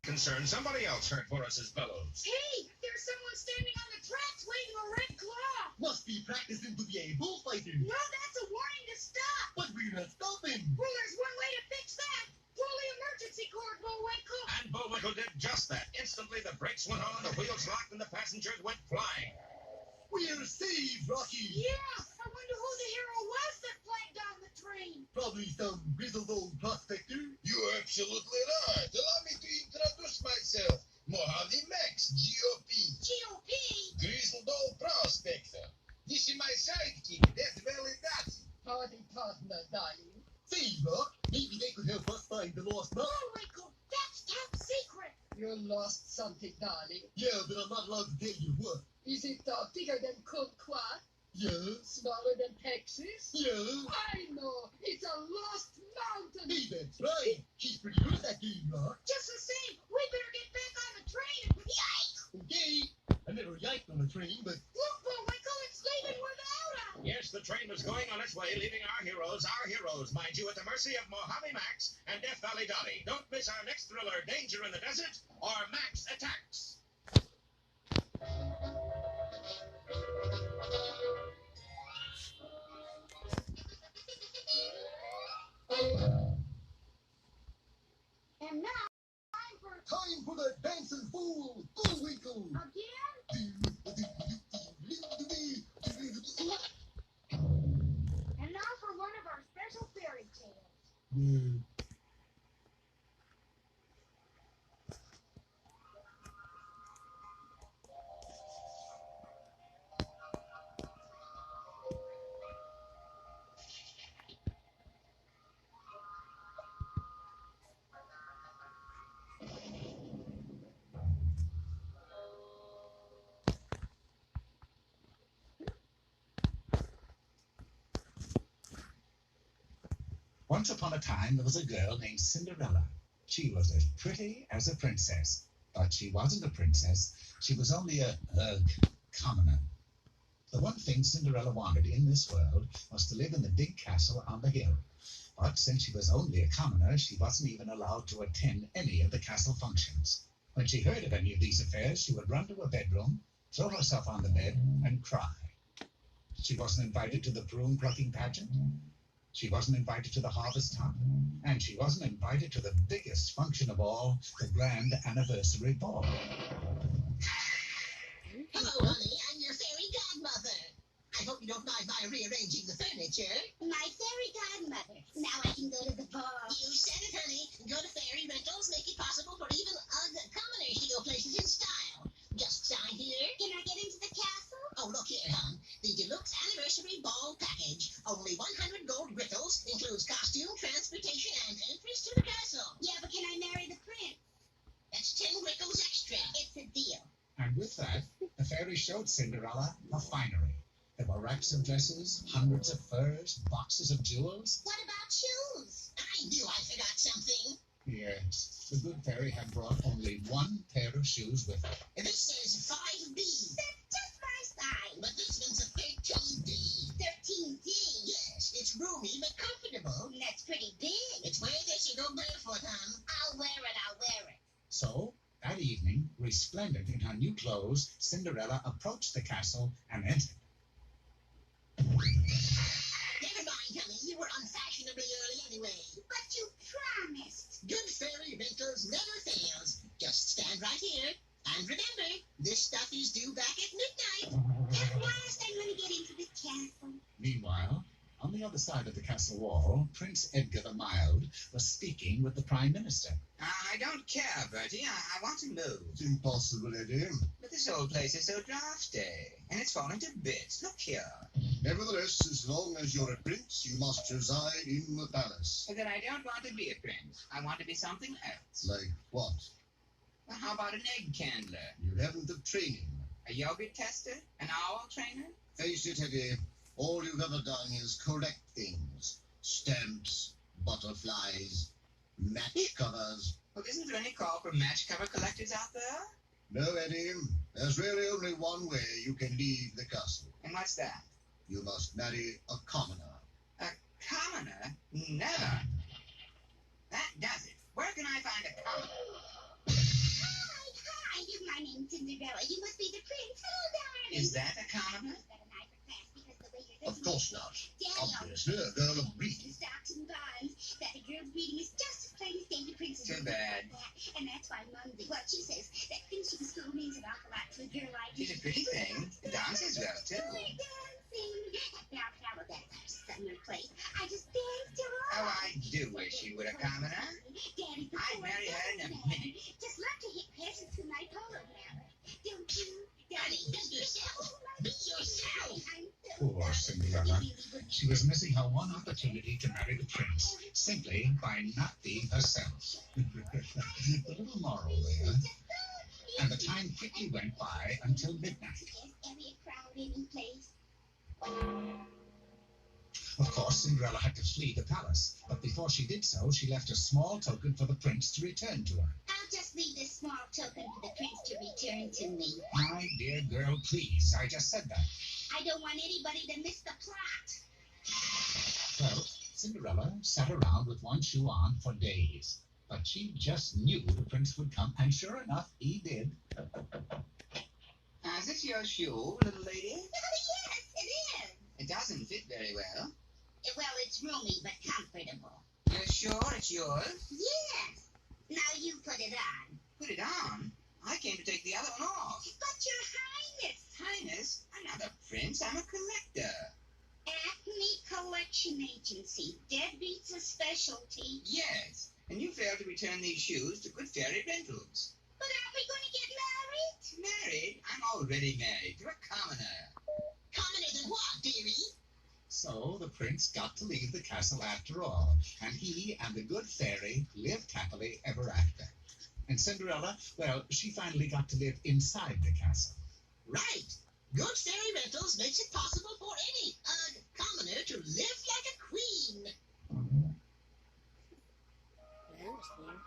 concerned, somebody else heard Forrest's bellows. Hey, there's someone standing on the tracks waving a red claw. Must be practicing to be a bullfighter. No, that's a warning to stop. But we're not stopping. Well, there's one way to fix that. Pull the emergency cord, Bullwinkle. And Bullwinkle did just that. Instantly, the brakes went on, the wheels locked, and the passengers went flying. We're saved, Rocky. Yeah, I wonder who the hero was that flagged down the train. Probably some grizzled old prospector. You're absolutely right. Allow me to introduce myself. Mojave Max, GOP. GOP? Grizzled old prospector. This is my sidekick, Death Valley Dottie. Howdy, partner, darling. Say, Rock, maybe they could help us find the lost map. Bullwinkle, that's top secret. You lost something, darling. Yeah, but I'm not allowed to tell you what. Is it bigger than Conquest? Yeah. Smaller than Texas? Yeah. I know. It's a lost mountain. Hey, that's right. She's pretty good at that game, Rock. Just the same, we better get back on the train and yike! Okay. I never yiked on a train, but... Look, Bullwinkle, it's leaving without us. Yes, the train was going on its way, leaving our heroes, mind you, at the mercy of Mojave Max and Death Valley Dottie. Don't miss our next thriller, Danger in the Desert, or Max Attacks. And now, Time for the dancing fool, Bullwinkle. again? And now for one of our special fairy tales. Once upon a time, there was a girl named Cinderella. She was as pretty as a princess, but she wasn't a princess. She was only a commoner. The one thing Cinderella wanted in this world was to live in the big castle on the hill. But since she was only a commoner, she wasn't even allowed to attend any of the castle functions. When she heard of any of these affairs, she would run to her bedroom, throw herself on the bed, and cry. She wasn't invited to the broom plucking pageant. She wasn't invited to the harvest hunt, and she wasn't invited to the biggest function of all, the grand anniversary ball. Hello, honey. I'm your fairy godmother. I hope you don't mind my rearranging the furniture. My fairy godmother. Now I can go to the ball. You said it, honey. Go to Fairy Rentals, make it possible for even commoners to go places in style. Just sign here. Can I get into the castle? Oh, look here, hon. The deluxe anniversary ball package. Only 100 gold griffles, includes costume, transportation, and entrance to the castle. Yeah, but can I marry the prince? That's 10 griffles extra. It's a deal. And with that, the fairy showed Cinderella her finery. There were racks of dresses, hundreds of furs, boxes of jewels. What about shoes? I knew I forgot something. Yes, the good fairy had brought only one pair of shoes with her. This says 5B. That's just my style. But this one's a 13D. 13D. Yes, it's roomy but comfortable. That's pretty big. It's way that you go barefoot, hon. I'll wear it. So, that evening, resplendent in her new clothes, Cinderella approached the castle and entered. Never mind, honey. You were unfashionably early anyway. But you promised. Good fairy rentals never fails. Just stand right here. And remember, this stuff is due back at midnight. At last I'm going to get into the castle. Meanwhile, on the other side of the castle wall, Prince Edgar the Mild was speaking with the Prime Minister. I don't care, Bertie. I want to move. It's impossible, Eddie. But this old place is so drafty, and it's falling to bits. Look here. Nevertheless, as long as you're a prince, you must reside in the palace. But then I don't want to be a prince. I want to be something else. Like what? Well, how about an egg candler? You haven't the training. A yogurt tester? An owl trainer? Face it, Eddie. All you've ever done is collect things. Stamps, butterflies, match covers. Well, isn't there any call for match cover collectors out there? No, Eddie. There's really only one way you can leave the castle. And what's that? You must marry a commoner. A commoner? Never. That does it. Where can I find a commoner? Is that a commoner? Of course not. Obviously, a girl of breeding. Stocks and bonds that the girl's breeding is just as plain as David Prince's. Too bad. And that's why Mumsy, well, she says that finishing school means an awful lot to a girl like you. She's a pretty thing. Dances well, too. Dancing. Now, how about that summer place? I just danced to her. Oh, I do wish you were a commoner. Daddy, I'd marry her in a minute. Just love to hit peasants with my polo hammer. Don't you? Daddy, be yourself. Be yourself. Poor Cinderella. She was missing her one opportunity to marry the prince, simply by not being herself. The little moral there. And the time quickly went by until midnight. Of course, Cinderella had to flee the palace, but before she did so, she left a small token for the prince to return to her. I'll just leave this small token for the prince to return to me. My dear girl, please, I just said that. I don't want anybody to miss the plot. Well, Cinderella sat around with one shoe on for days, but she just knew the prince would come, and sure enough, he did. Is this your shoe, little lady? Yes, it is. It doesn't fit very well. Well, it's roomy but comfortable. You're sure it's yours? Yes. Now you put it on. Put it on? I came to take the other one off. But your highness. Highness, I'm not a prince, I'm a collector. Acme Collection Agency. Deadbeats a specialty. Yes, and you failed to return these shoes to Good Fairy Rentals. But aren't we going to get married? Married? I'm already married to a commoner. Commoner than what, dearie? So the prince got to leave the castle after all, and he and the good fairy lived happily ever after. And Cinderella, well, she finally got to live inside the castle. Right. Good Fairy Rentals makes it possible for any commoner to live like a queen. Interesting.